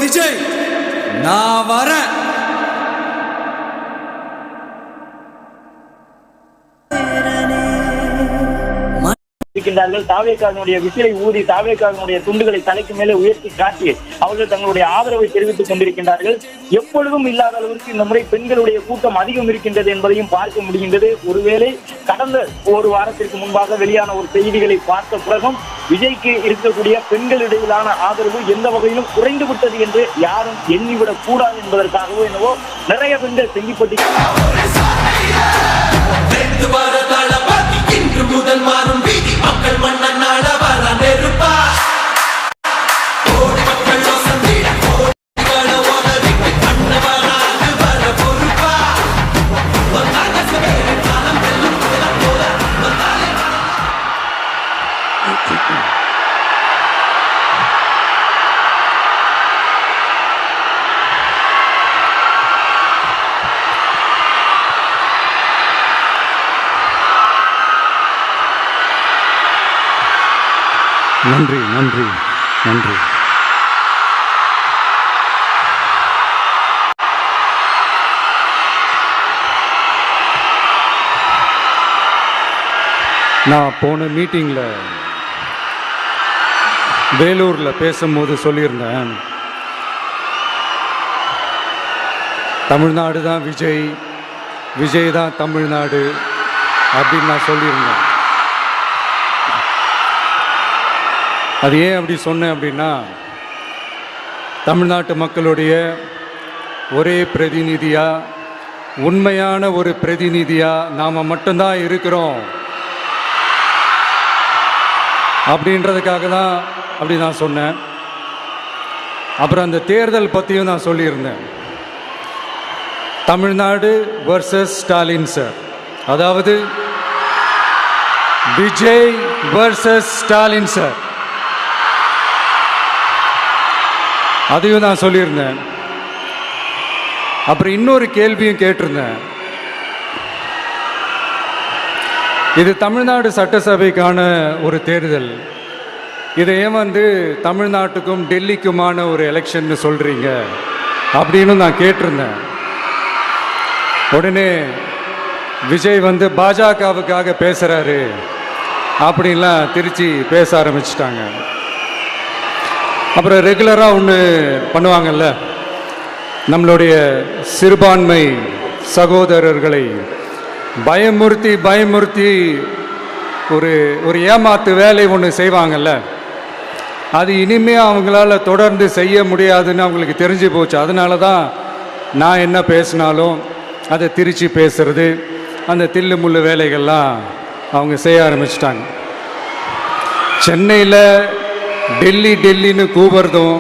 விஜய் நான் வரேன். தாவேக்காவினுடைய விசிலை ஊதி தாவேக்காவினுடைய துண்டுகளை தலைக்கு மேலே உயர்த்தி காட்டி அவர்கள் தங்களுடைய ஆதரவை தெரிவித்துக் கொண்டிருக்கின்றார்கள். எப்பொழுதும் இல்லாத அளவிற்கு இந்த முறை பெண்களுடைய கூட்டம் அதிகம் இருக்கின்றது என்பதையும் பார்க்க முடிகின்றது. ஒருவேளை கடந்த ஒரு வாரத்திற்கு முன்பாக வெளியான ஒரு செய்திகளை பார்த்த பிறகும் விஜய்க்கு இருக்கக்கூடிய பெண்களிடையிலான ஆதரவு எந்த வகையிலும் குறைந்து விட்டது என்று யாரும் எண்ணிவிடக் கூடாது என்பதற்காகவோ என்னவோ நிறைய பெண்கள் செங்கிப்பட்டி முதல் மாறும் வீதி மக்கள் மன்னன் நாள வர நெருப்பா நன்றி நன்றி நன்றி. நான் போன மீட்டிங்கில் வேலூரில் பேசும்போது சொல்லியிருந்தேன், தமிழ்நாடு தான் விஜய், விஜய் தான் தமிழ்நாடு அப்படின்னு நான் சொல்லியிருந்தேன். அது ஏன் அப்படி சொன்னேன் அப்படின்னா, தமிழ்நாட்டு மக்களுடைய ஒரே பிரதிநிதியாக, உண்மையான ஒரு பிரதிநிதியாக நாம் மட்டும்தான் இருக்கிறோம் அப்படின்றதுக்காக தான் அப்படி நான் சொன்னேன். அப்புறம் அந்த தேர்தல் பற்றியும் நான் சொல்லியிருந்தேன். தமிழ்நாடு வர்சஸ் ஸ்டாலின் சார், அதாவது விஜய் வர்சஸ் ஸ்டாலின் சார், அதையும் நான் சொல்லியிருந்தேன். அப்புறம் இன்னொரு கேள்வியும் கேட்டிருந்தேன். இது தமிழ்நாடு சட்டசபைக்கான ஒரு தேர்தல், இதை ஏன் தமிழ்நாட்டுக்கும் டெல்லிக்குமான ஒரு எலெக்ஷன் சொல்கிறீங்க அப்படின்னு நான் கேட்டிருந்தேன். உடனே விஜய் பாஜகவுக்காக பேசுகிறாரு அப்படின்லாம் திருச்சி பேச ஆரம்பிச்சிட்டாங்க. அப்புறம் ரெகுலராக ஒன்று பண்ணுவாங்கல்ல, நம்மளுடைய சிறுபான்மை சகோதரர்களை பயமுறுத்தி பயமுறுத்தி ஒரு ஏமாத்து வேலை ஒன்று செய்வாங்கல்ல, அது இனிமேல் அவங்களால தொடர்ந்து செய்ய முடியாதுன்னு அவங்களுக்கு தெரிஞ்சு போச்சு. அதனால தான் நான் என்ன பேசினாலும் அதை திருச்சி பேசுறது, அந்த தில்லு முள்ளு வேலைகள்லாம் அவங்க செய்ய ஆரம்பிச்சிட்டாங்க. சென்னையில் டெல்லி டெல்லின்னு கூவுறதும்,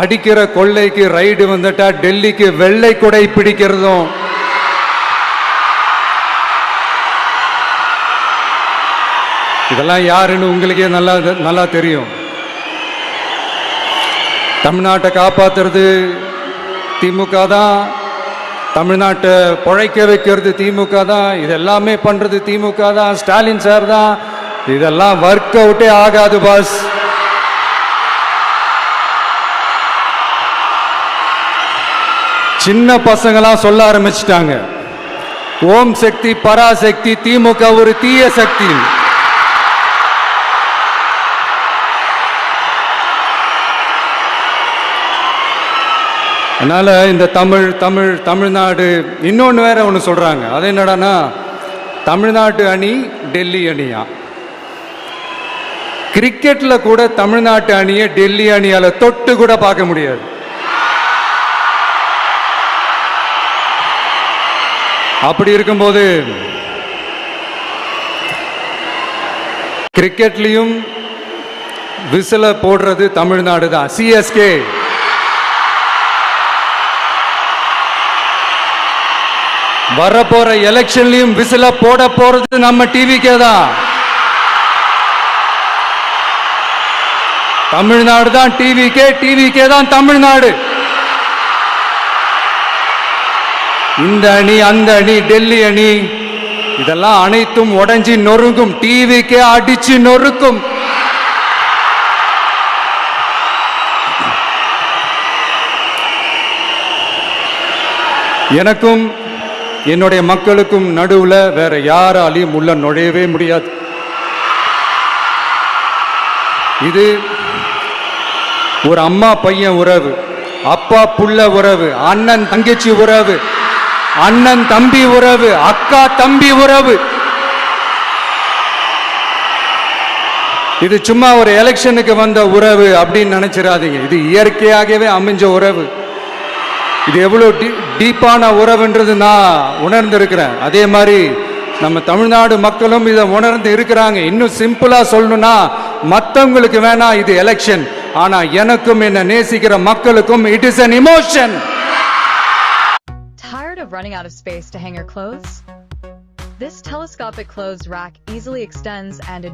அடிக்கிற கொள்ளைக்கு ரைடு வந்துட்டா டெல்லிக்கு வெள்ளை கொடை பிடிக்கிறதும், இதெல்லாம் யாருன்னு உங்களுக்கே நல்லா தெரியும். தமிழ்நாட்டை காப்பாற்றுறது திமுக தான், தமிழ்நாட்டை பிழைக்க வைக்கிறது திமுக தான், இதெல்லாமே பண்ணுறது திமுக தான், ஸ்டாலின் சார் தான். இதெல்லாம் ஒர்க் அவுட்டே ஆகாது பாஸ். சின்ன பசங்களாம் சொல்ல ஆரம்பிச்சிட்டாங்க, ஓம் சக்தி பராசக்தி, திமுக ஒரு தீய சக்தி. அதனால இந்த தமிழ்நாடு இன்னொன்று வேற ஒன்று சொல்றாங்க. அது என்னடானா, தமிழ்நாட்டு அணி டெல்லி அணியா. கிரிக்கெட்ல கூட தமிழ்நாட்டு அணியை டெல்லி அணியால தொட்டு கூட பார்க்க முடியாது. அப்படி இருக்கும்போது கிரிக்கெட்லையும் விசில போடுறது தமிழ்நாடு தான், சிஎஸ்கே. வரப்போற எலெக்ஷன்லயும் விசில போட போறது நம்ம டிவிக்கே தான். தமிழ்நாடு தான் டிவிக்கே, டிவிக்கே தான் தமிழ்நாடு. இந்த அணி அந்த அணி டெல்லி அணி இதெல்லாம் அனைத்தும் உடைஞ்சி நொறுங்கும், டிவிக்கே அடிச்சு நொறுக்கும். எனக்கும் என்னுடைய மக்களுக்கும் நடுவுல வேற யாராலையும் உள்ள நுழையவே முடியாது. இது ஒரு அம்மா பையன் உறவு, அப்பா புள்ள உறவு, அண்ணன் தங்கச்சி உறவு, அண்ணன் தம்பி உறவு, அக்கா தம்பி உறவு. இது சும்மா ஒரு எலெக்ஷனுக்கு வந்த உறவு அப்படின்னு நினைச்சிடாதீங்க. இது இயற்கையாகவே அமைஞ்ச உறவு. இது எவ்வளவு டீப்பான உறவுன்றது நான் உணர்ந்திருக்கிறேன். அதே மாதிரி நம்ம தமிழ்நாடு மக்களும் இதை உணர்ந்து இருக்கிறாங்க. இன்னும் சிம்பிளா சொல்லணும்னா, மற்றவங்களுக்கு வேணா இது எலெக்ஷன், ஆனா எனக்கும் என்ன நேசிக்கிற மக்களுக்கும் it is an emotion. Tired of running out of space to hang your clothes? This telescopic clothes rack easily extends and